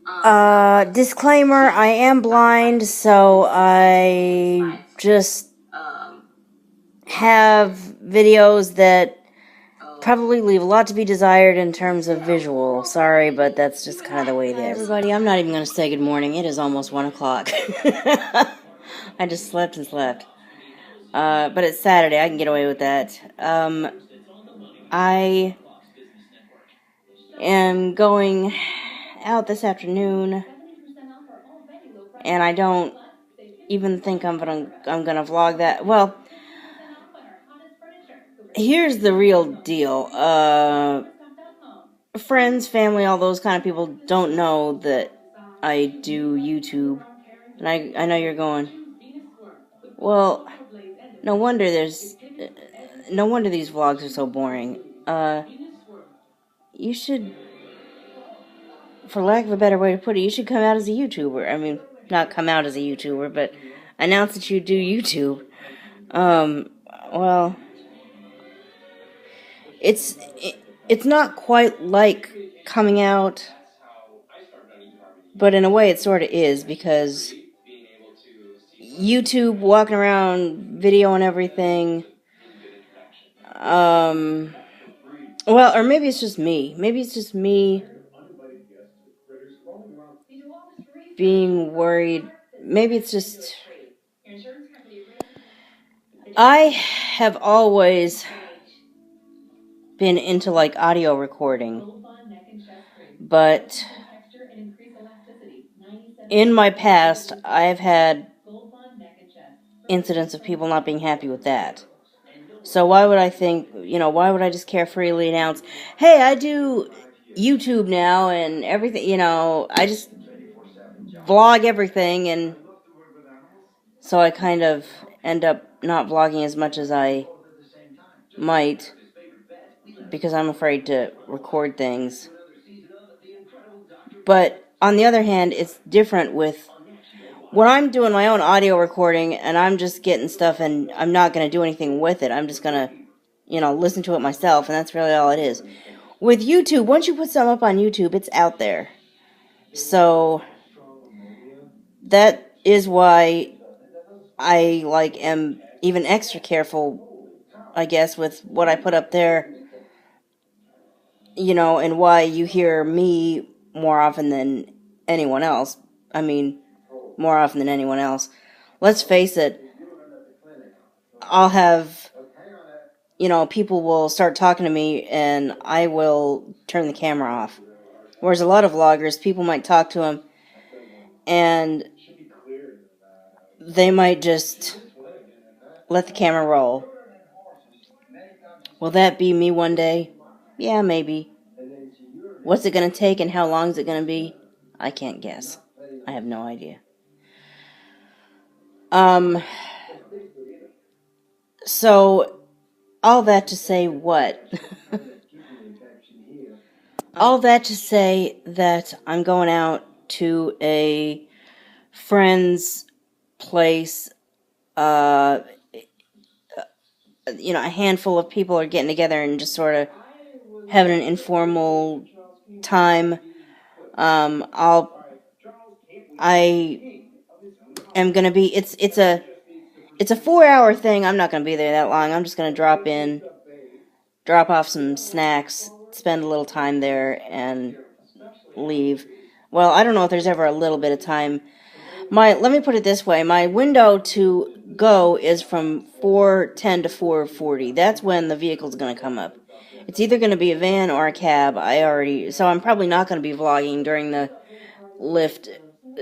Disclaimer, I am blind, so I just have videos that probably leave a lot to be desired in terms of visual. Sorry, but that's just kind of the way it is. Hi, everybody. I'm not even going to say good morning. It is almost 1 o'clock. I just slept and slept. But it's Saturday. I can get away with that. I am going out this afternoon, and I don't even think I'm gonna vlog that. Well, here's the real deal. Friends, family, all those kind of people don't know that I do YouTube. And I know you're going, well, no wonder these vlogs are so boring. You should, for lack of a better way to put it, you should come out as a YouTuber. I mean, not come out as a YouTuber, but announce that you do YouTube. Well, it's not quite like coming out, but in a way it sort of is, because YouTube, walking around, video and everything, well, or maybe it's just me. Maybe it's just me being worried. Maybe it's just, I have always been into, like, audio recording, but in my past, I've had incidents of people not being happy with that. So why would I why would I just carefreely announce, hey, I do YouTube now and everything, I just vlog everything, and so I kind of end up not vlogging as much as I might, because I'm afraid to record things. But on the other hand, it's different with when I'm doing my own audio recording and I'm just getting stuff and I'm not going to do anything with it. I'm just going to, listen to it myself, and that's really all it is. With YouTube, once you put something up on YouTube, it's out there. So that is why I am even extra careful, I guess, with what I put up there, and why you hear me more often than anyone else. I mean, more often than anyone else. Let's face it, I'll have, people will start talking to me and I will turn the camera off. Whereas a lot of vloggers, people might talk to them and they might just let the camera roll. Will that be me one day? Yeah, maybe. What's it going to take and how long is it going to be? I can't guess. I have no idea. So, all that to say what? All that to say that I'm going out to a friend's place. A handful of people are getting together and just sort of having an informal time. I am gonna be. It's a 4-hour thing. I'm not gonna be there that long. I'm just gonna drop in, drop off some snacks, spend a little time there, and leave. Well, I don't know if there's ever a little bit of time. Let me put it this way. My window to go is from 4:10 to 4:40. That's when the vehicle's going to come up. It's either going to be a van or a cab. So I'm probably not going to be vlogging during the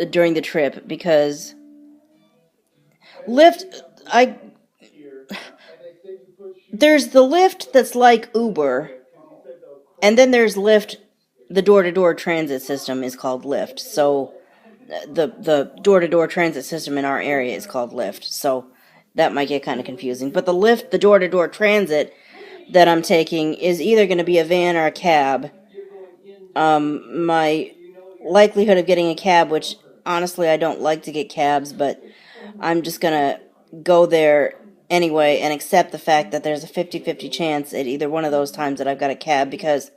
during the trip, because there's the Lyft that's like Uber, and then there's Lyft, the door-to-door transit system is called Lyft. So the door-to-door transit system in our area is called Lyft. So that might get kind of confusing. But the door-to-door transit that I'm taking is either going to be a van or a cab. My likelihood of getting a cab, which honestly I don't like to get cabs, but I'm just going to go there anyway and accept the fact that there's a 50-50 chance at either one of those times that I've got a cab, because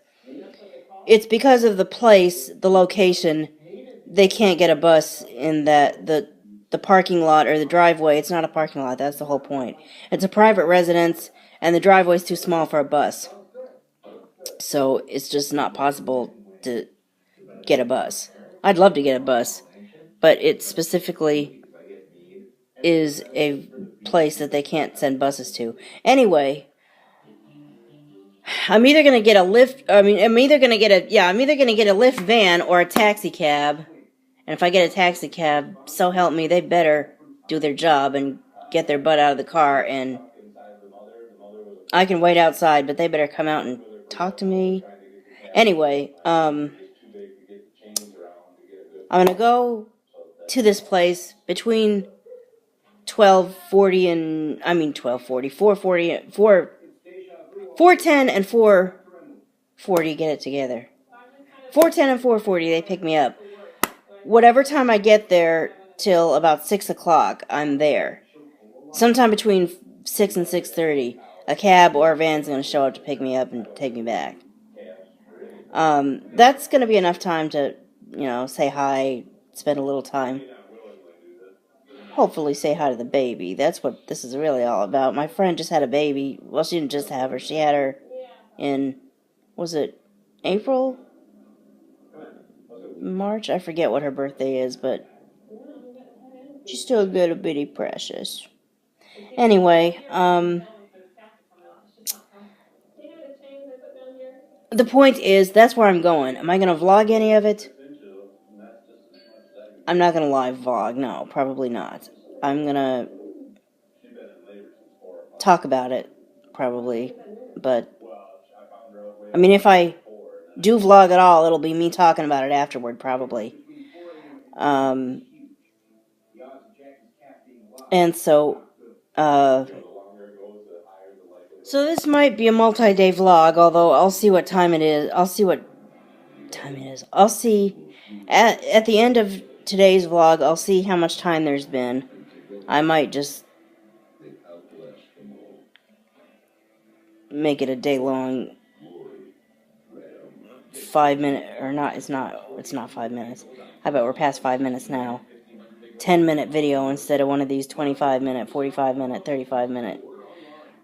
it's because of the place, the location, they can't get a bus in the parking lot or the driveway. It's not a parking lot. That's the whole point. It's a private residence, and the driveway's too small for a bus. So it's just not possible to get a bus. I'd love to get a bus, but it specifically is a place that they can't send buses to. Anyway, I'm either gonna get a Lyft. I'm either gonna get a Lyft van or a taxi cab. And if I get a taxi cab, so help me, they better do their job and get their butt out of the car. And I can wait outside, but they better come out and talk to me. Anyway, I'm gonna go to this place between 4:10 and 4:40, get it together. 4:10 and 4:40, they pick me up. Whatever time I get there, till about 6 o'clock, I'm there. Sometime between 6 and 6:30, a cab or a van's going to show up to pick me up and take me back. That's going to be enough time to, say hi, spend a little time. Hopefully say hi to the baby. That's what this is really all about. My friend just had a baby. Well, she didn't just have her. She had her in, was it April? March? I forget what her birthday is, but she's still a little bitty precious. Anyway, the point is, that's where I'm going. Am I going to vlog any of it? I'm not going to live vlog. No, probably not. I'm going to talk about it, probably. But, if I do vlog at all, it'll be me talking about it afterward, probably. And so this might be a multi-day vlog, although I'll see what time it is. I'll see at the end of today's vlog, I'll see how much time there's been. I might just make it a day-long 5 minute, or not, it's not 5 minutes. I bet we're past 5 minutes now. 10-minute video instead of one of these 25-minute, 45-minute, 35-minute.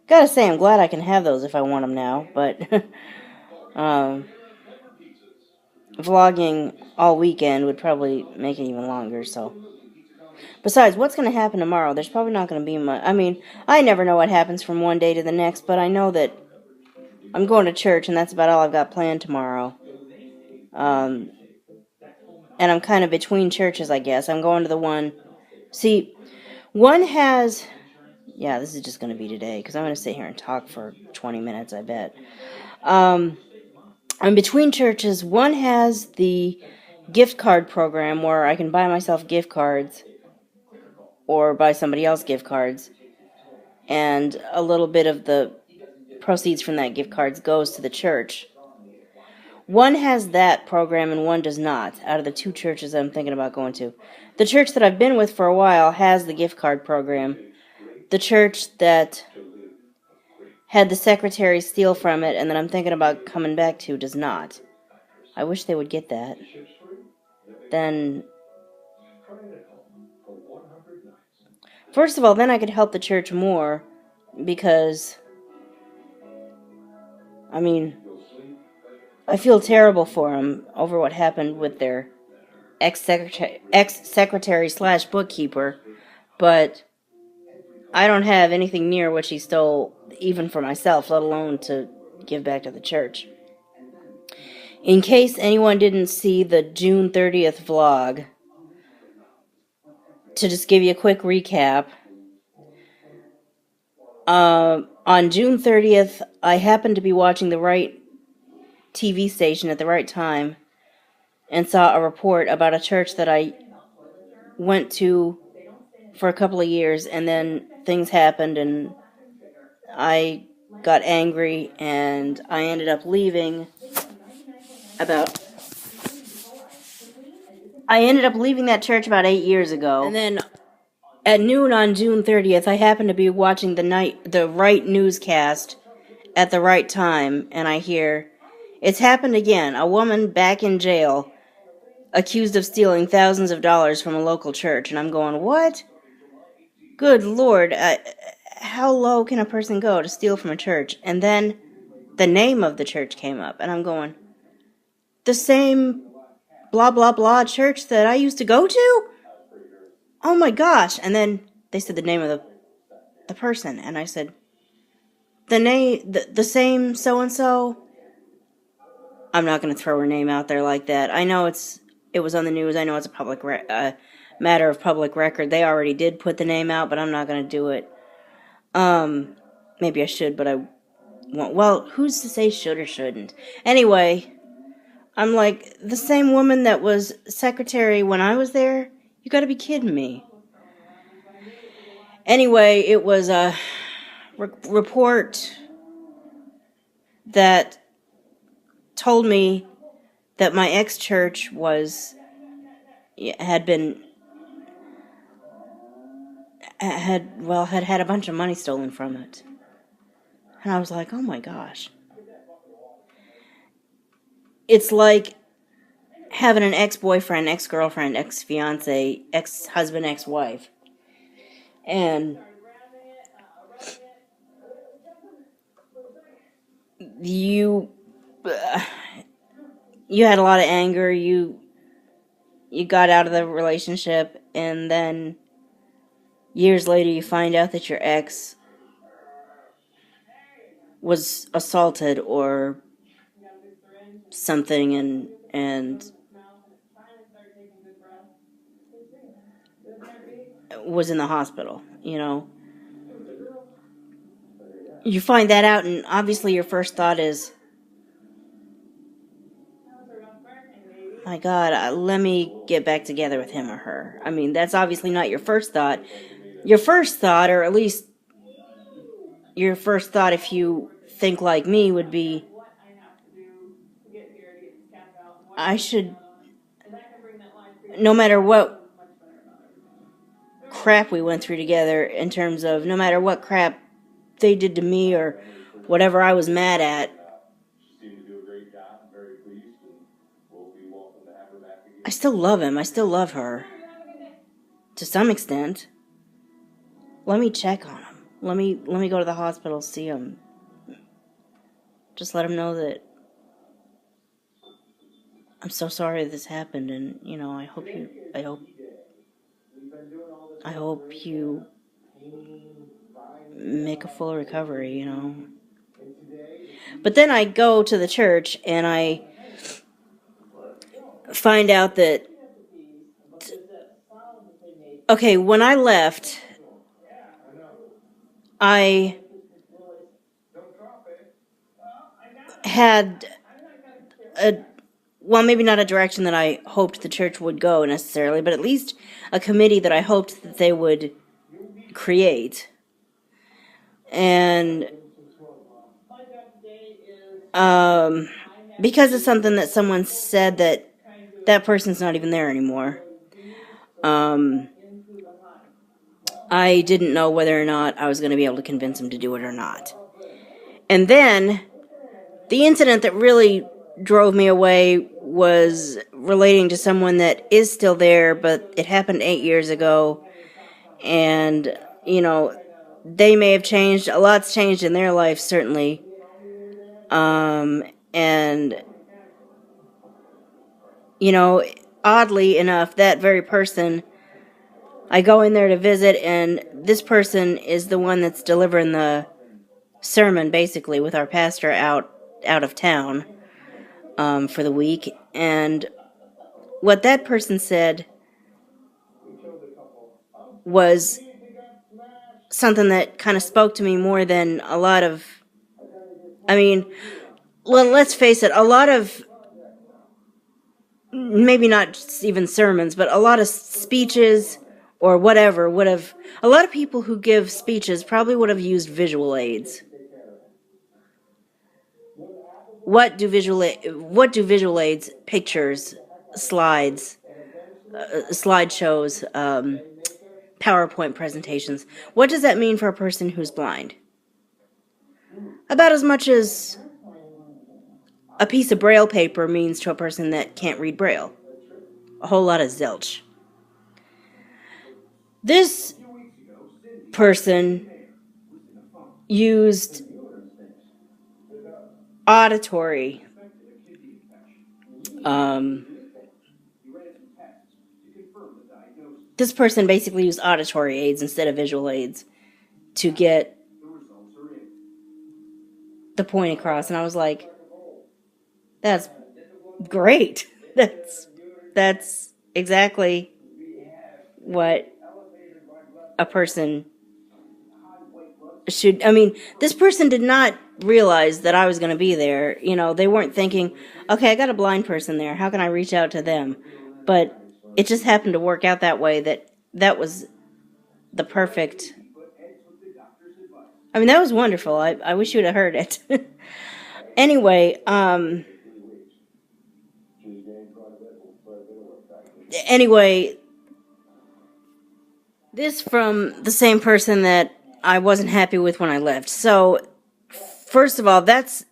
Gotta say, I'm glad I can have those if I want them now, but vlogging all weekend would probably make it even longer, so. Besides, what's going to happen tomorrow? There's probably not going to be much. I never know what happens from one day to the next, but I know that I'm going to church, and that's about all I've got planned tomorrow. And I'm kind of between churches, I guess. I'm going to the one. See, one has. Yeah, this is just going to be today, because I'm going to sit here and talk for 20 minutes, I bet. I'm between churches. One has the gift card program where I can buy myself gift cards or buy somebody else gift cards, and a little bit of the proceeds from that gift cards goes to the church. One has that program and one does not, out of the two churches I'm thinking about going to. The church that I've been with for a while has the gift card program. The church that had the secretary steal from it and that I'm thinking about coming back to does not. I wish they would get that. Then, first of all, then I could help the church more, because, I feel terrible for them over what happened with their ex-secretary/bookkeeper, but I don't have anything near what she stole, even for myself, let alone to give back to the church. In case anyone didn't see the June 30th vlog, to just give you a quick recap, on June 30th, I happened to be watching the right TV station at the right time and saw a report about a church that I went to for a couple of years, and then things happened and I got angry and I ended up leaving that church about 8 years ago. And then at noon on June 30th, I happened to be watching the right newscast at the right time, and I hear, it's happened again. A woman back in jail accused of stealing thousands of dollars from a local church. And I'm going, what? Good Lord. How low can a person go to steal from a church? And then the name of the church came up. And I'm going, the same blah, blah, blah church that I used to go to? Oh my gosh. And then they said the name of the person. And I said, the same so-and-so? I'm not going to throw her name out there like that. I know it was on the news. I know it's a public matter of public record. They already did put the name out, but I'm not going to do it. Maybe I should, but I won't. Well, who's to say should or shouldn't? Anyway, I'm like, the same woman that was secretary when I was there? You got to be kidding me. Anyway, it was a report that told me that my ex-church had had a bunch of money stolen from it. And I was like, oh my gosh. It's like having an ex-boyfriend, ex-girlfriend, ex-fiance, ex-husband, ex-wife. And you had a lot of anger, you got out of the relationship, and then years later you find out that your ex was assaulted or something and was in the hospital, you know. You find that out, and obviously your first thought is, my God, let me get back together with him or her. I mean, that's obviously not your first thought. Your first thought, or at least your first thought if you think like me, would be, I should, no matter what crap we went through together, in terms of no matter what crap they did to me or whatever I was mad at, I still love him. I still love her. To some extent. Let me check on him. Let me go to the hospital, see him. Just let him know that I'm so sorry this happened, and you know, I hope you make a full recovery, you know. But then I go to the church and I find out that, okay, when I left, I had maybe not a direction that I hoped the church would go necessarily, but at least a committee that I hoped that they would create. And because of something that someone said, that person's not even there anymore, I didn't know whether or not I was going to be able to convince him to do it or not. And then the incident that really drove me away was relating to someone that is still there, but it happened 8 years ago, and, you know, they may have changed. A lot's changed in their life, certainly. And, you know, oddly enough, that very person, I go in there to visit, and this person is the one that's delivering the sermon, basically, with our pastor out of town for the week. And what that person said was something that kind of spoke to me more than a lot of, I mean, well, let's face it, a lot of, maybe not even sermons, but a lot of speeches or whatever a lot of people who give speeches probably would have used visual aids. What do visual aids, pictures, slides, slideshows, PowerPoint presentations, what does that mean for a person who's blind? About as much as a piece of Braille paper means to a person that can't read Braille. a whole lot of zilch. This person used auditory this person basically used auditory aids instead of visual aids to get the point across, and I was like, that's great. That's exactly what a person should. I mean, this person did not realize that I was going to be there. You know, they weren't thinking, okay, I got a blind person there, how can I reach out to them? But it just happened to work out that way, that was the perfect. I mean, that was wonderful. I wish you'd have heard it. Anyway, this from the same person that I wasn't happy with when I left. So, first of all, that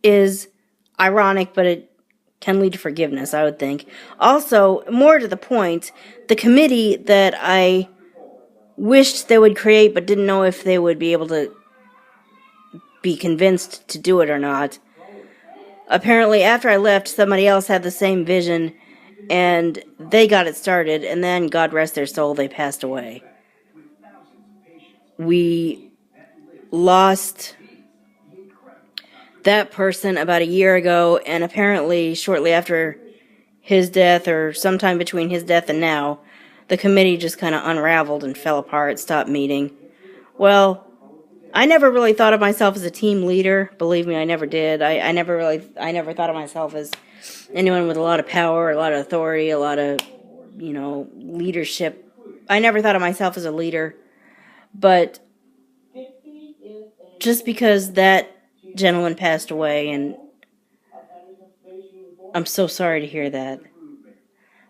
is ironic, but it can lead to forgiveness, I would think. Also, more to the point, the committee that I wished they would create but didn't know if they would be able to be convinced to do it or not. Apparently, after I left, somebody else had the same vision, and they got it started, and then, God rest their soul, they passed away. We lost that person about a year ago, and apparently, shortly after his death, or sometime between his death and now, the committee just kind of unraveled and fell apart, stopped meeting. Well, I never really thought of myself as a team leader. Believe me, I never did. I never thought of myself as anyone with a lot of power, a lot of authority, a lot of, leadership. I never thought of myself as a leader. But just because that gentleman passed away, and I'm so sorry to hear that.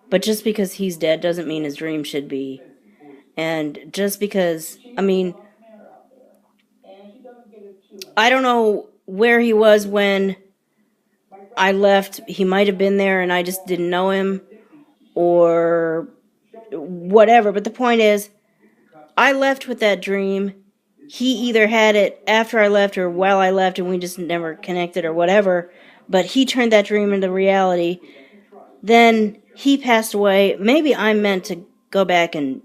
But just because he's dead doesn't mean his dream should be. And just because, I don't know where he was when I left. He might have been there and I just didn't know him, or whatever. But the point is, I left with that dream. He either had it after I left or while I left and we just never connected or whatever. But he turned that dream into reality. Then he passed away. Maybe I'm meant to go back and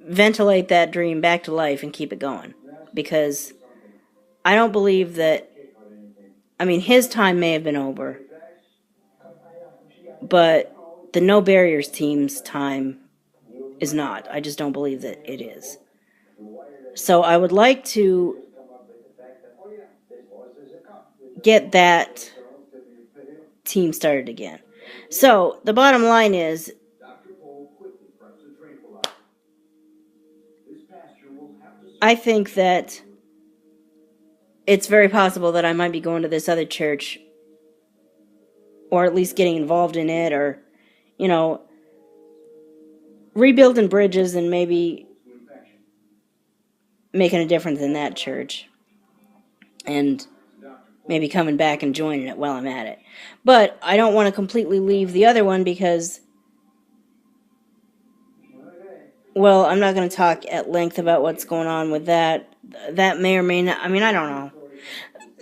ventilate that dream back to life and keep it going. Because I don't believe that, his time may have been over, but the No Barriers team's time is not. I just don't believe that it is. So I would like to get that team started again. So the bottom line is, I think that it's very possible that I might be going to this other church, or at least getting involved in it, or, rebuilding bridges and maybe making a difference in that church, and maybe coming back and joining it while I'm at it. But I don't want to completely leave the other one because, well, I'm not going to talk at length about what's going on with that. That may or may not, I don't know.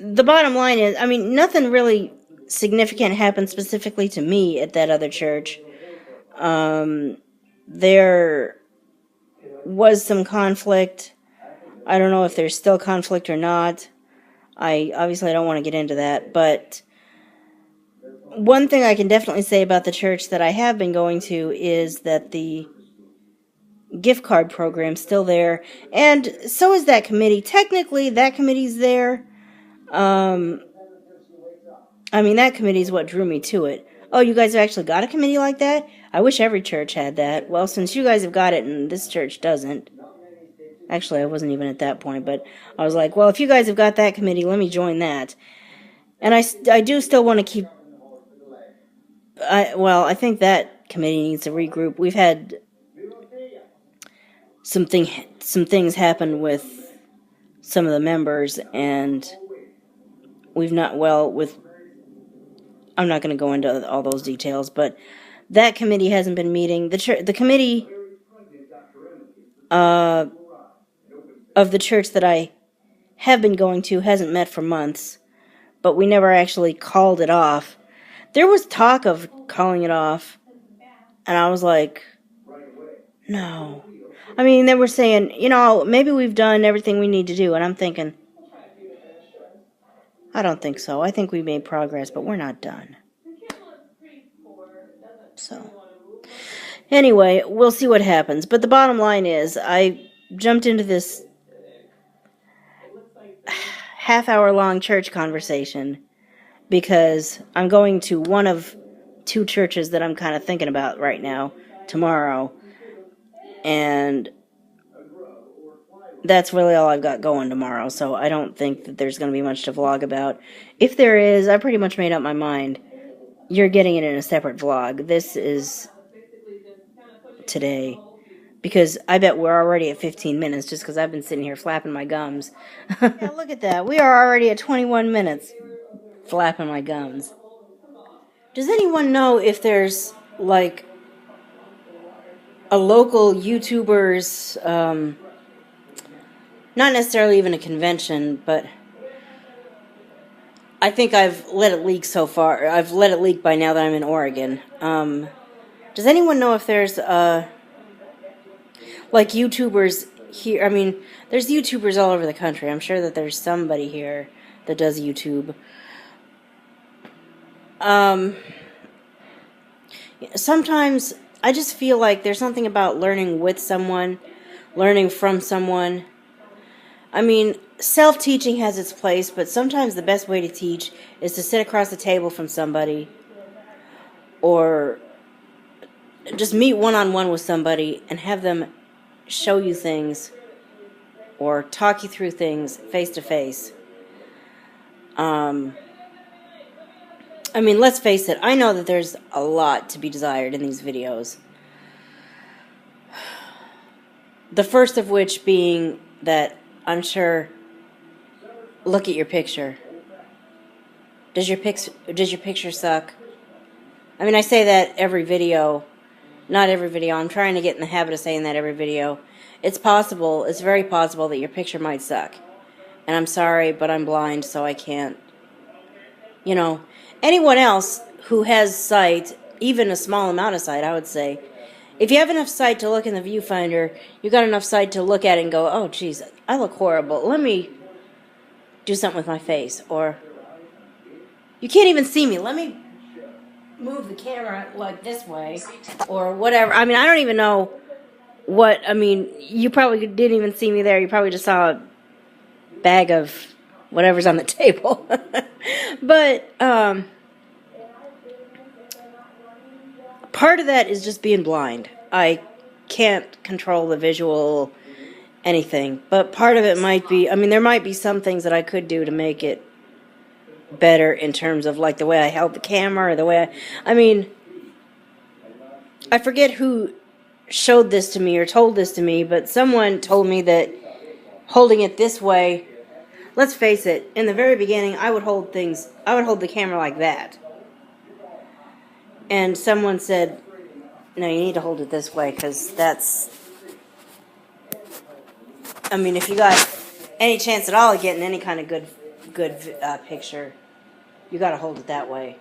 The bottom line is, nothing really significant happened specifically to me at that other church. There was some conflict. I don't know if there's still conflict or not. I don't want to get into that, but one thing I can definitely say about the church that I have been going to is that the gift card program's still there, and so is that committee. Technically, that committee's there. That committee's what drew me to it. Oh, you guys have actually got a committee like that? I wish every church had that. Well, since you guys have got it and this church doesn't. Actually, I wasn't even at that point, but I was like, well, if you guys have got that committee, let me join that. And I do still want to keep... I think that committee needs to regroup. We've had some things happen with some of the members, and we've not, well, with, I'm not going to go into all those details, but that committee hasn't been meeting. The committee of the church that I have been going to hasn't met for months, but we never actually called it off. There was talk of calling it off, and I was like, no. I mean, they were saying, maybe we've done everything we need to do, and I'm thinking, I don't think so. I think we made progress, but we're not done. So, anyway, we'll see what happens. But the bottom line is, I jumped into this half-hour-long church conversation because I'm going to one of 2 churches that I'm kind of thinking about right now, tomorrow. And that's really all I've got going tomorrow, so I don't think that there's going to be much to vlog about. If there is, I pretty much made up my mind. You're getting it in a separate vlog. This is today, because I bet we're already at 15 minutes just because I've been sitting here flapping my gums. Yeah, look at that. We are already at 21 minutes flapping my gums. Does anyone know if there's, like, a local YouTuber's, not necessarily even a convention, but I think I've let it leak so far. I've let it leak by now that I'm in Oregon. Does anyone know if there's, like, YouTubers here? I mean, there's YouTubers all over the country. I'm sure that there's somebody here that does YouTube. Sometimes I just feel like there's something about learning with someone, learning from someone. I mean, self-teaching has its place, but sometimes the best way to teach is to sit across the table from somebody, or just meet one-on-one with somebody and have them show you things or talk you through things face-to-face. I mean, let's face it, I know that there's a lot to be desired in these videos. The first of which being that I'm sure, look at your picture. Does your picture suck? I mean, I say that every video. Not every video. I'm trying to get in the habit of saying that every video. It's possible, it's very possible that your picture might suck. And I'm sorry, but I'm blind, so I can't. Anyone else who has sight, even a small amount of sight, I would say, if you have enough sight to look in the viewfinder, you got enough sight to look at it and go, oh, geez, I look horrible. Let me do something with my face. Or, you can't even see me. Let me move the camera like this way. Or whatever. I mean, I don't even know what, I mean, you probably didn't even see me there. You probably just saw a bag of whatever's on the table. But, part of that is just being blind. I can't control the visual anything. But part of it might be, I mean, there might be some things that I could do to make it better in terms of, like, the way I held the camera or the way I mean, I forget who showed this to me or told this to me, but someone told me that holding it this way, let's face it, in the very beginning, I would hold the camera like that. And someone said, no, you need to hold it this way, because that's, I mean, if you got any chance at all of getting any kind of good picture, you got to hold it that way.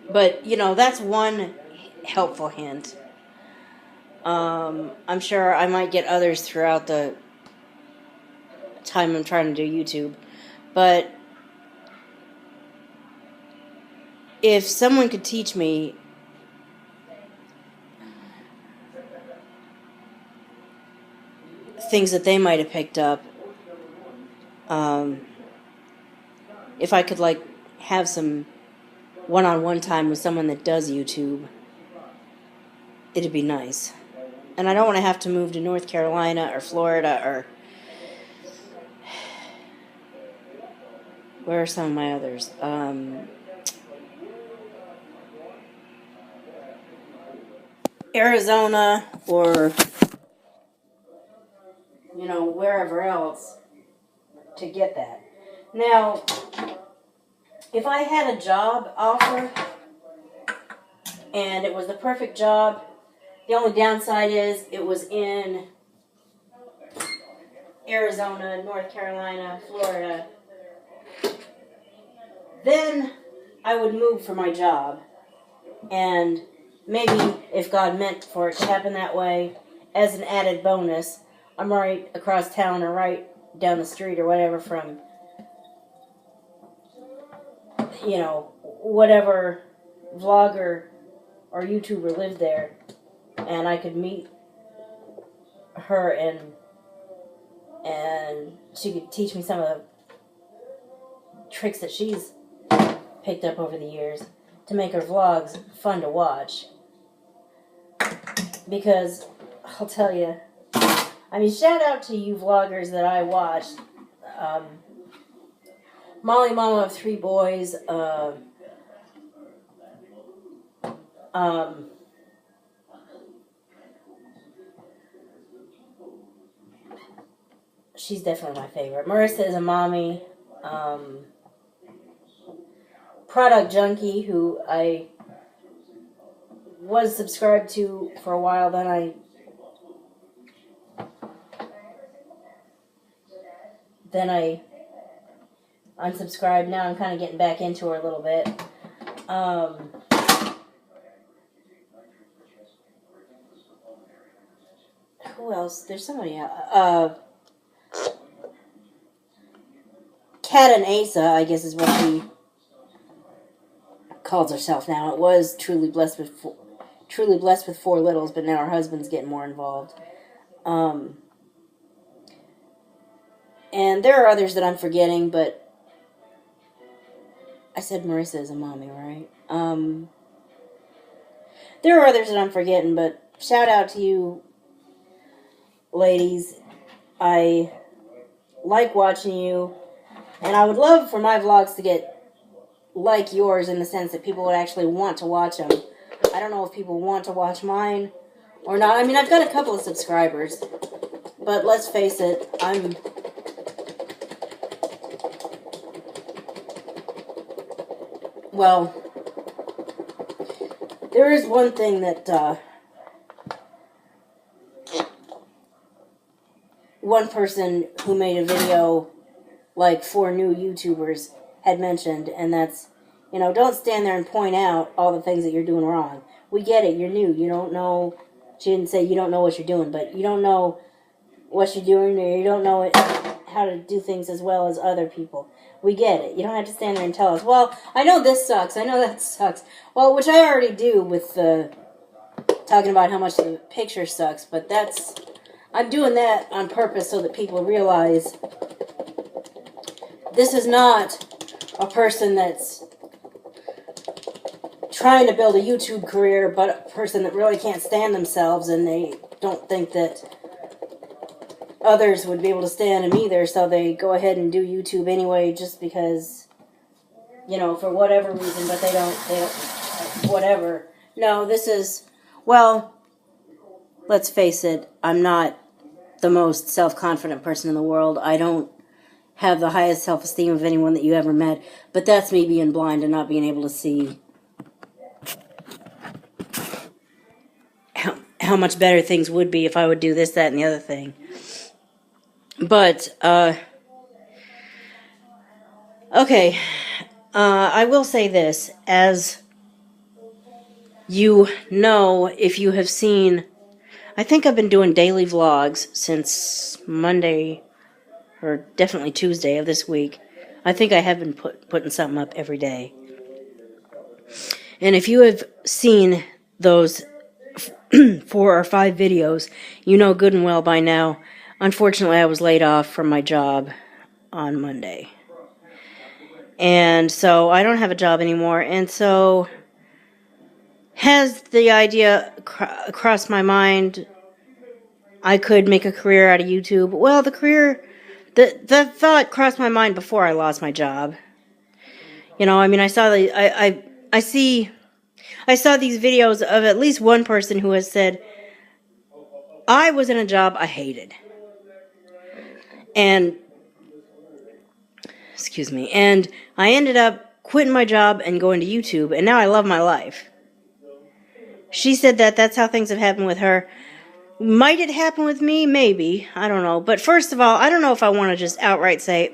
But, that's one helpful hint. I'm sure I might get others throughout the time I'm trying to do YouTube. But if someone could teach me things that they might have picked up, if I could, like, have some one-on-one time with someone that does YouTube, it'd be nice. And I don't want to have to move to North Carolina or Florida or... Where are some of my others? Arizona or, wherever else to get that. Now, if I had a job offer and it was the perfect job, the only downside is it was in Arizona, North Carolina, Florida, then I would move for my job. And maybe if God meant for it to happen that way, as an added bonus, I'm right across town or right down the street or whatever from, you know, whatever vlogger or YouTuber lived there, and I could meet her and she could teach me some of the tricks that she's picked up over the years to make her vlogs fun to watch. Because I'll tell you, I mean, shout out to you vloggers that I watched. Molly Mama of 3 Boys, she's definitely my favorite. Marissa is a mommy. Product Junkie, who I was subscribed to for a while, then I unsubscribed. Now I'm kind of getting back into her a little bit. Who else? There's somebody else. Cat and Asa, I guess is what she calls herself now. It was truly blessed with 4 littles, but now her husband's getting more involved. And there are others that I'm forgetting, but I said Marissa is a mommy, right? There are others that I'm forgetting, but shout out to you, ladies. I like watching you, and I would love for my vlogs to get like yours in the sense that people would actually want to watch them. I don't know if people want to watch mine or not. I mean, I've got a couple of subscribers, but let's face it, well, there is one thing that one person who made a video like 4 new YouTubers had mentioned, and that's, you know, don't stand there and point out all the things that you're doing wrong. We get it, you're new, you don't know, she didn't say you don't know what you're doing, but you don't know what you're doing, or you don't know how to do things as well as other people. We get it. You don't have to stand there and tell us, well, I know this sucks, I know that sucks. Well, which I already do with talking about how much the picture sucks, but I'm doing that on purpose so that people realize this is not a person that's trying to build a YouTube career, but a person that really can't stand themselves, and they don't think that others would be able to stand them either, so they go ahead and do YouTube anyway just because, you know, for whatever reason, but they don't, whatever. No, this is, well, let's face it, I'm not the most self-confident person in the world. I don't have the highest self-esteem of anyone that you ever met, but that's me being blind and not being able to see how much better things would be if I would do this, that, and the other thing. But, okay, I will say this, as you know, if you have seen, I think I've been doing daily vlogs since Monday, or definitely Tuesday of this week. I think I have been putting something up every day. And if you have seen those 4 or 5 videos, you know good and well by now, unfortunately I was laid off from my job on Monday. And so I don't have a job anymore, and so has the idea crossed my mind I could make a career out of YouTube? Well, the thought crossed my mind before I lost my job. You know, I mean, I saw these videos of at least one person who has said, I was in a job I hated. And Excuse me. And I ended up quitting my job and going to YouTube, and now I love my life. She said that that's how things have happened with her. Might it happen with me? Maybe. I don't know. But first of all, I don't know if I want to just outright say,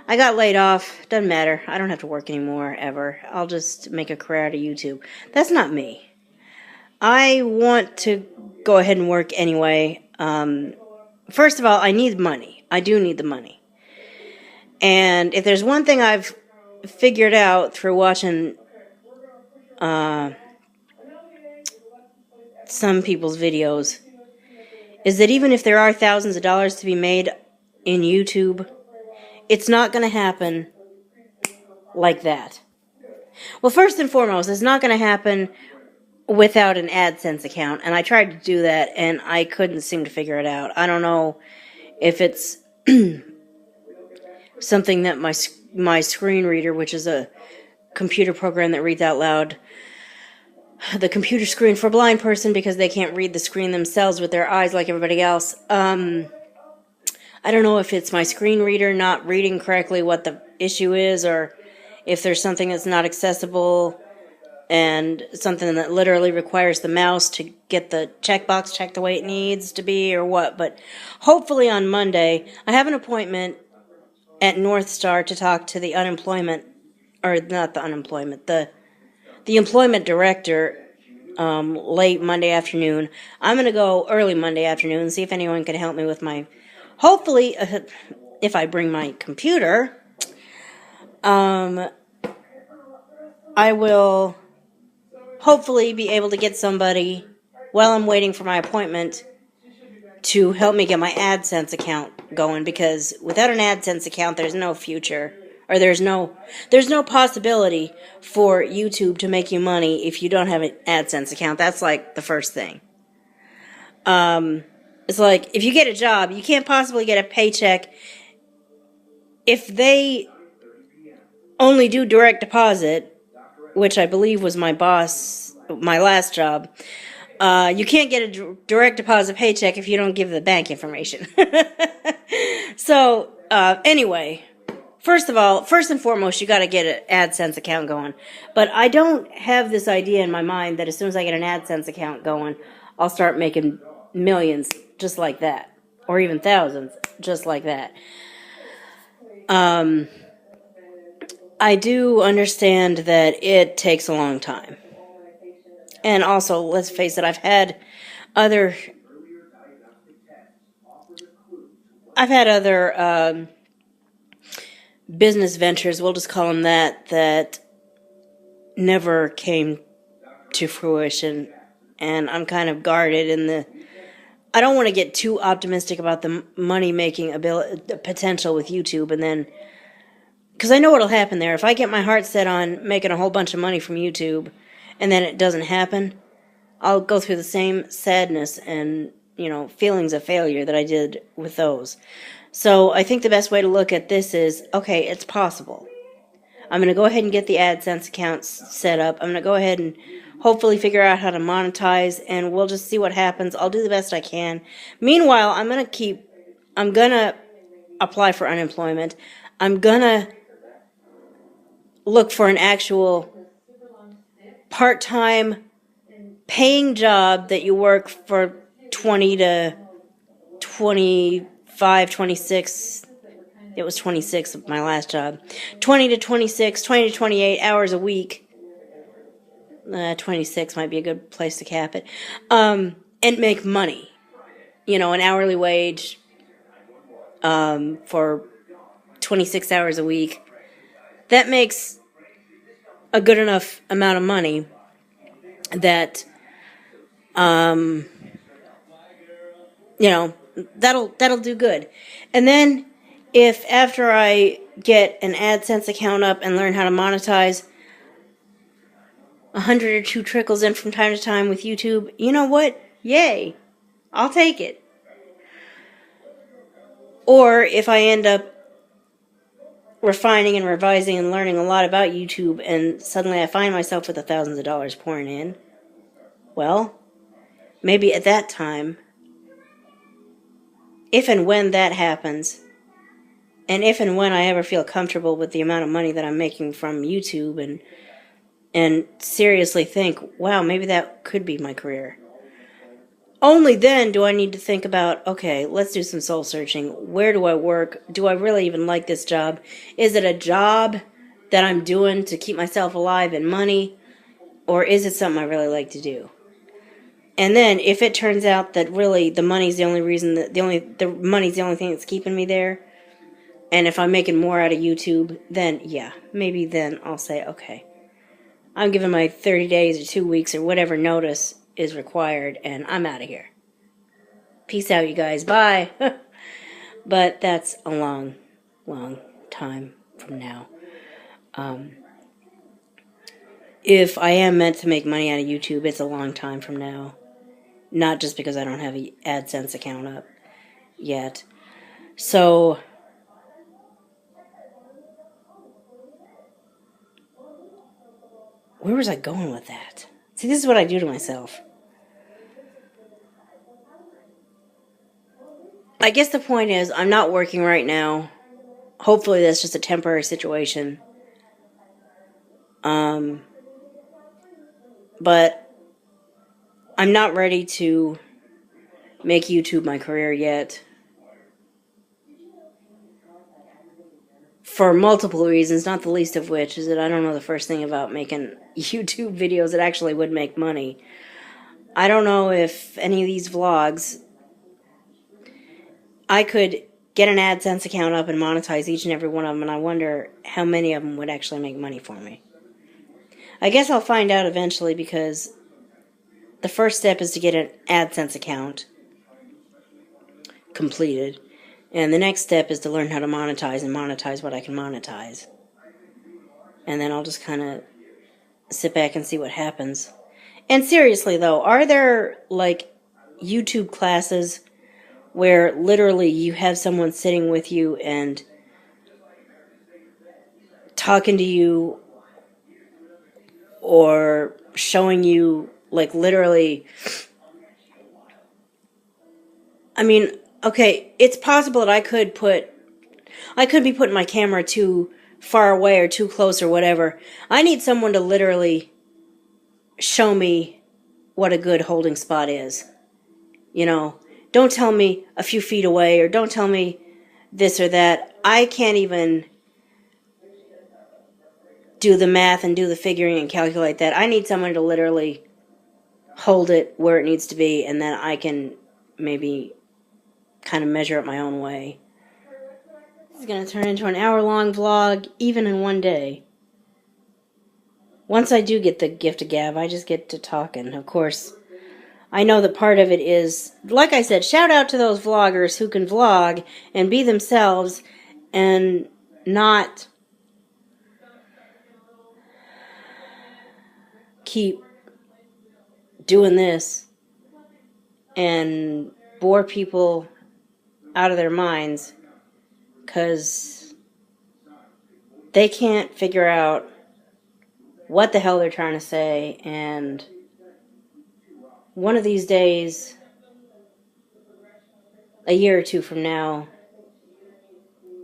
I got laid off. Doesn't matter. I don't have to work anymore, ever. I'll just make a career out of YouTube. That's not me. I want to go ahead and work anyway. First of all, I need money. I do need the money. And if there's one thing I've figured out through watching some people's videos, is that even if there are thousands of dollars to be made in YouTube, it's not going to happen like that. Well, first and foremost, it's not going to happen without an AdSense account, and I tried to do that, and I couldn't seem to figure it out. I don't know if it's something that my screen reader, which is a computer program that reads out loud, the computer screen for a blind person because they can't read the screen themselves with their eyes like everybody else. I don't know if it's my screen reader not reading correctly what the issue is, or if there's something that's not accessible and something that literally requires the mouse to get the checkbox checked the way it needs to be, or what. But hopefully on Monday, I have an appointment at North Star to talk to the unemployment, or not the unemployment, the employment director late Monday afternoon. I'm going to go early Monday afternoon and see if anyone can help me with my, hopefully, if I bring my computer, I will hopefully be able to get somebody, while I'm waiting for my appointment, to help me get my AdSense account going, because without an AdSense account, there's no future, or there's no possibility for YouTube to make you money if you don't have an AdSense account. That's like the first thing. It's like, if you get a job, you can't possibly get a paycheck if they only do direct deposit, which I believe was my boss, my last job. You can't get a direct deposit paycheck if you don't give the bank information. So, anyway, first and foremost, you got to get an AdSense account going. But I don't have this idea in my mind that as soon as I get an AdSense account going, I'll start making millions just like that, or even thousands just like that. I do understand that it takes a long time. And also, let's face it, I've had other business ventures, we'll just call them that never came to fruition. And I'm kind of guarded I don't want to get too optimistic about the money-making potential with YouTube, and then, because I know what'll happen there. If I get my heart set on making a whole bunch of money from YouTube, and then it doesn't happen, I'll go through the same sadness and, feelings of failure that I did with those. So I think the best way to look at this is, okay, it's possible. I'm going to go ahead and get the AdSense accounts set up. I'm going to go ahead and hopefully figure out how to monetize, and we'll just see what happens. I'll do the best I can. Meanwhile, I'm going to apply for unemployment. I'm going to look for an actual part-time paying job that you work for 20 to 25, 26. It was 26 of my last job. 20 to 26, 20 to 28 hours a week. 26 might be a good place to cap it. And make money. An hourly wage for 26 hours a week. That makes a good enough amount of money that, that'll do good. And then, if after I get an AdSense account up and learn how to monetize, 100 or 2 trickles in from time to time with YouTube, you know what? Yay. I'll take it. Or if I end up refining and revising and learning a lot about YouTube, and suddenly I find myself with thousands of dollars pouring in, well, maybe at that time, if and when that happens, And if and when I ever feel comfortable with the amount of money that I'm making from YouTube and seriously think, wow, maybe that could be my career. Only then do I need to think about, okay, let's do some soul searching. Where do I work? Do I really even like this job? Is it a job that I'm doing to keep myself alive and money? Or is it something I really like to do? And then if it turns out that really the money's the only reason that the money's the only thing that's keeping me there, and if I'm making more out of YouTube, then yeah, maybe then I'll say, okay, I'm giving my 30 days or 2 weeks or whatever notice is required, and I'm out of here. Peace out, you guys. Bye. But that's a long, long time from now. If I am meant to make money out of YouTube, it's a long time from now. Not just because I don't have an AdSense account up yet. So, where was I going with that? See, this is what I do to myself. I guess the point is, I'm not working right now. Hopefully that's just a temporary situation. But I'm not ready to make YouTube my career yet. For multiple reasons, not the least of which is that I don't know the first thing about making YouTube videos that actually would make money. I don't know if any of these vlogs, I could get an AdSense account up and monetize each and every one of them, and I wonder how many of them would actually make money for me. I guess I'll find out eventually, because the first step is to get an AdSense account completed. And the next step is to learn how to monetize and monetize what I can monetize. And then I'll just kind of sit back and see what happens. And seriously, though, are there, like, YouTube classes where literally you have someone sitting with you and talking to you or showing you, like, literally... I mean... Okay, it's possible that I could be putting my camera too far away or too close or whatever. I need someone to literally show me what a good holding spot is. You know, don't tell me a few feet away, or don't tell me this or that. I can't even do the math and do the figuring and calculate that. I need someone to literally hold it where it needs to be, and then I can maybe kind of measure it my own way. This is going to turn into an hour-long vlog, even in one day. Once I do get the gift of gab, I just get to talking. Of course, I know that part of it is, like I said, shout out to those vloggers who can vlog and be themselves and not keep doing this and bore people out of their minds because they can't figure out what the hell they're trying to say, and one of these days, a year or two from now,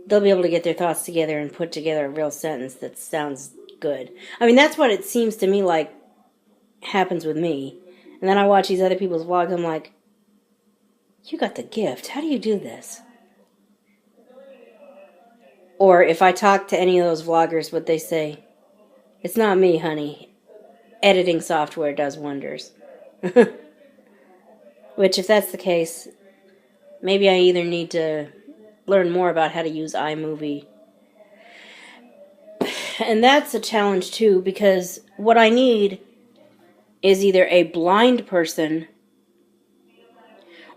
they'll be able to get their thoughts together and put together a real sentence that sounds good. I mean, that's what it seems to me like happens with me. And then I watch these other people's vlogs, I'm like, you got the gift. How do you do this? Or if I talk to any of those vloggers, what they say, it's not me, honey. Editing software does wonders. Which, if that's the case, maybe I either need to learn more about how to use iMovie. And that's a challenge, too, because what I need is either a blind person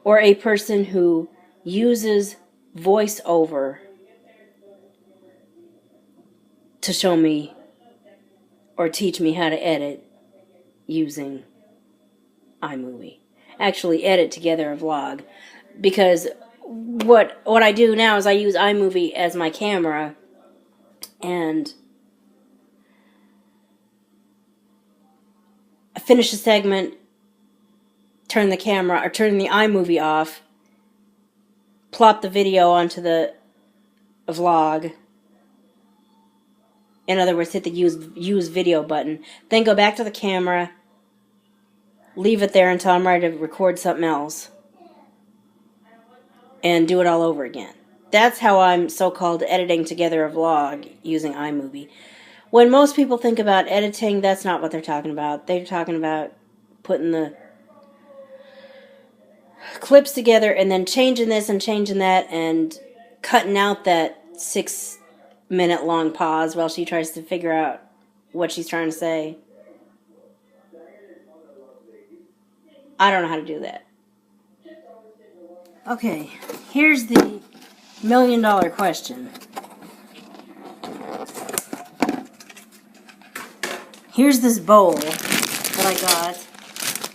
or a person who uses voiceover to show me or teach me how to edit using iMovie. Actually edit together a vlog. Because what I do now is I use iMovie as my camera, and I finish a segment, turn the camera, or turn the iMovie off, plop the video onto the vlog. In other words, hit the use video button. Then go back to the camera. Leave it there until I'm ready to record something else. And do it all over again. That's how I'm so-called editing together a vlog using iMovie. When most people think about editing, that's not what they're talking about. They're talking about putting the clips together and then changing this and changing that and cutting out that 6-minute long pause while she tries to figure out what she's trying to say. I don't know how to do that. Okay, here's the $1,000,000 question. Here's this bowl that I got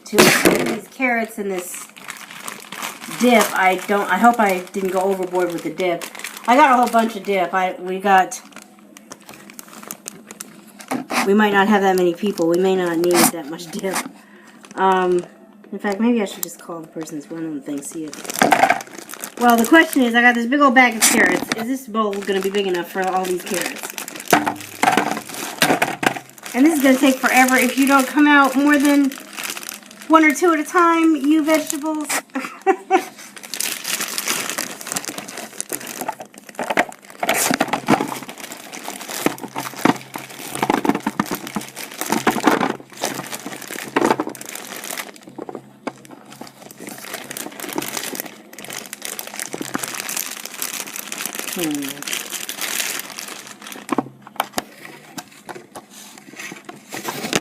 to put these carrots in this dip. I hope I didn't go overboard with the dip. I got a whole bunch of dip. We might not have that many people. We may not need that much dip. In fact, maybe I should just call the person that's running the thing, see it. Well, the question is, I got this big old bag of carrots. Is this bowl going to be big enough for all these carrots? And this is going to take forever if you don't come out more than 1 or 2 at a time, you vegetables.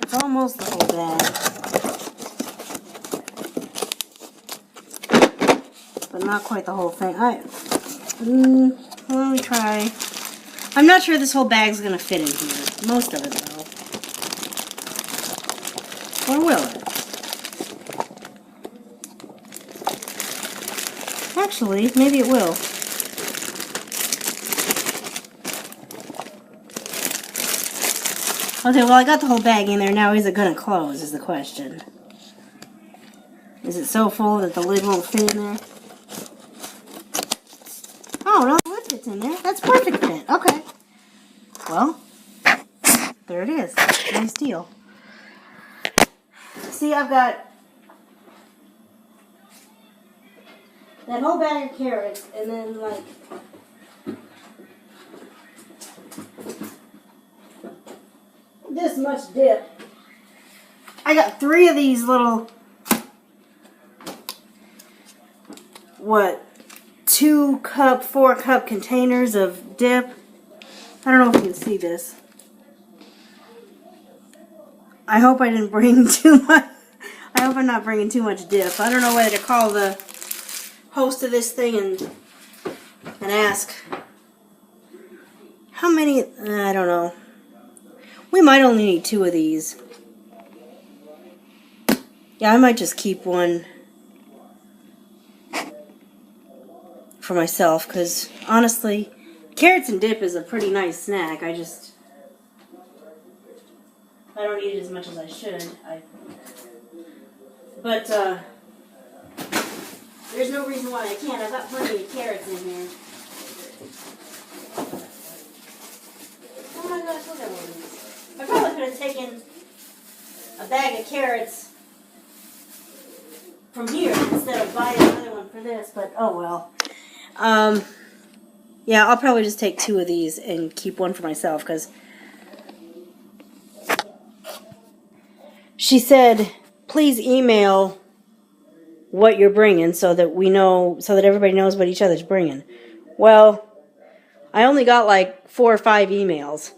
It's almost the whole bag. But not quite the whole thing. Let me try. I'm not sure this whole bag's going to fit in here. Most of it, though. Or will it? Actually, maybe it will. Okay, well, I got the whole bag in there. Now, is it going to close, is the question. Is it so full that the lid won't fit in there? Oh, no, the lid fits in there. That's perfect fit. Okay. Well, there it is. Nice deal. See, I've got that whole bag of carrots, and then, like, this much dip. I got 3 of these little, 2-cup, 4-cup containers of dip. I don't know if you can see this. I hope I didn't bring too much. I hope I'm not bringing too much dip. I don't know whether to call the host of this thing and ask how many. I don't know. We might only need 2 of these. Yeah, I might just keep one for myself, because honestly, carrots and dip is a pretty nice snack. I don't eat it as much as I should. But there's no reason why I can't. I've got plenty of carrots in here. Oh my gosh, look at all these. I probably could have taken a bag of carrots from here instead of buying another one for this, but oh well. Yeah, I'll probably just take 2 of these and keep one for myself, because she said, please email what you're bringing so that we know, so that everybody knows what each other's bringing. Well, I only got like 4 or 5 emails.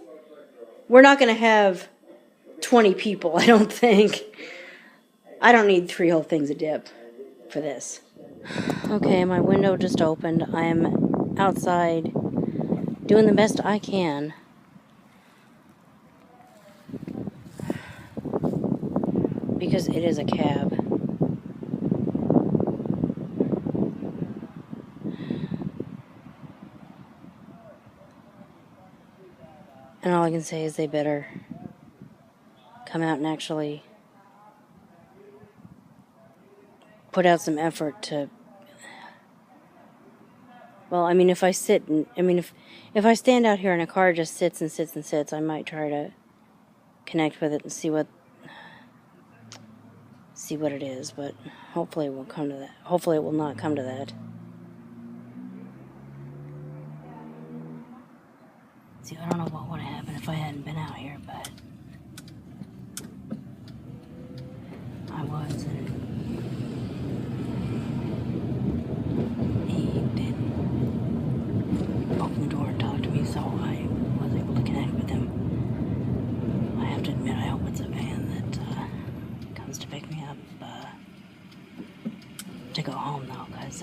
We're not going to have 20 people, I don't think. I don't need 3 whole things of dip for this. Okay, my window just opened. I am outside doing the best I can. Because it is a cab. And all I can say is they better come out and actually put out some effort to, Well, I mean, if I sit, if I stand out here and a car just sits and sits and sits, I might try to connect with it and see what it is, but hopefully it won't come to that. Hopefully it will not come to that. See, I don't know what would have happened if I hadn't been out here, but I was, and he did open the door and talk to me, so I was able to connect with him. I have to admit, I hope it's a van that comes to pick me up to go home, though, because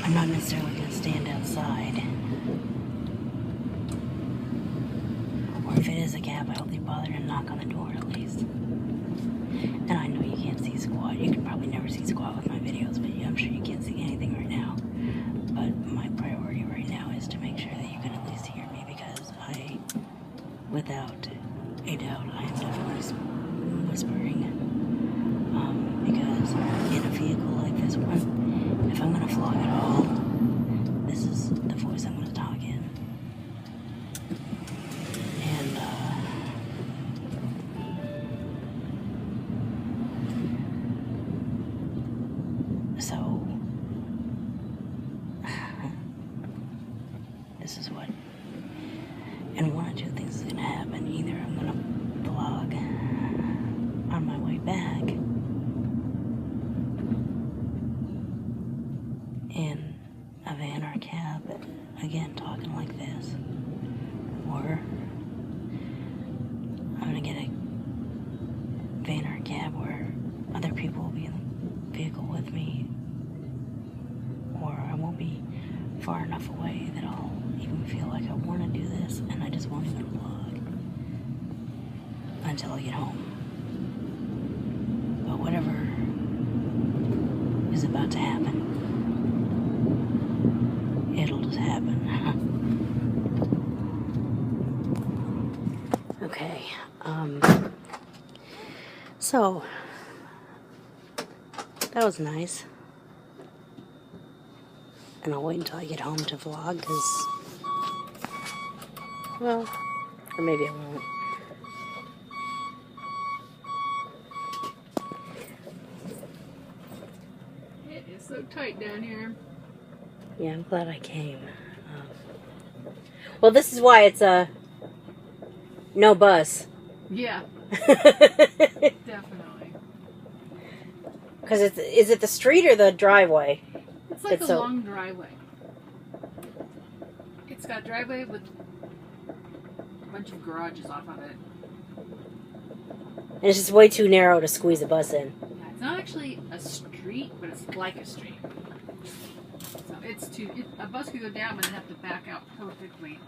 I'm not necessarily going to stand outside. Or if it is a cab, I hope they bother to knock on the door at least. And I know you can't see squat. You can probably never see squat with my videos, but I'm sure you can't see anything right now. But my priority right now is to make sure that you can at least hear me, because without a doubt, I am definitely whispering. Because in a vehicle like this one, if I'm going to vlog at all, this is the voice I'm going to talk in. And, so, this is what, and one or two things is going to happen. Either I'm going to vlog on my way back in a van or a cab, again, talking like this, or I'm going to get a van or a cab where other people will be in the vehicle with me, or I won't be far enough away that I'll even feel like I want to do this, and I just won't even vlog until I get home. But whatever is about to happen, it'll just happen. Okay, so that was nice. And I'll wait until I get home to vlog, because, well, or maybe I won't. It is so tight down here. Yeah, I'm glad I came. Well, this is why it's no bus. Yeah. Definitely. Because is it the street or the driveway? It's like a long driveway. It's got a driveway with a bunch of garages off of it. And it's just way too narrow to squeeze a bus in. Yeah, it's not actually a street, but it's like a street. So a bus could go down, but it'd have to back out perfectly.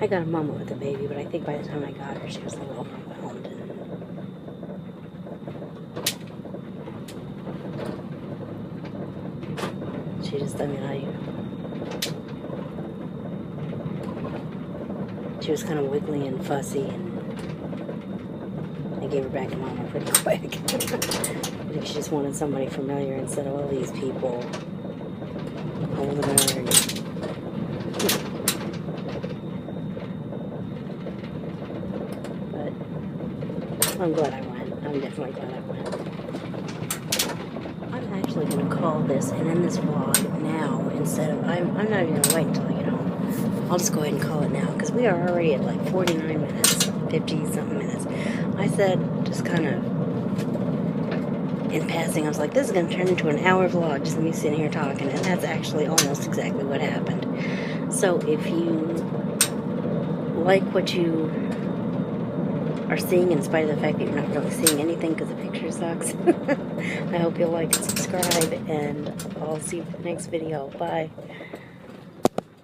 I got a mama with a baby, but I think by the time I got her, she was a little overwhelmed. She just, she was kind of wiggly and fussy, and I gave her back to mama pretty quick. I think she just wanted somebody familiar instead of all these people holding her. I'm glad I went. I'm definitely glad I went. I'm actually going to call this and end this vlog now instead of... I'm not even going to wait until I get home. I'll just go ahead and call it now, because we are already at like 49 minutes, 50-something minutes. I said, just kind of in passing, I was like, this is going to turn into an hour vlog, just me sitting here talking, and that's actually almost exactly what happened. So if you like what you are seeing, in spite of the fact that you're not really seeing anything because the picture sucks, I hope you'll like and subscribe, and I'll see you for the next video. Bye.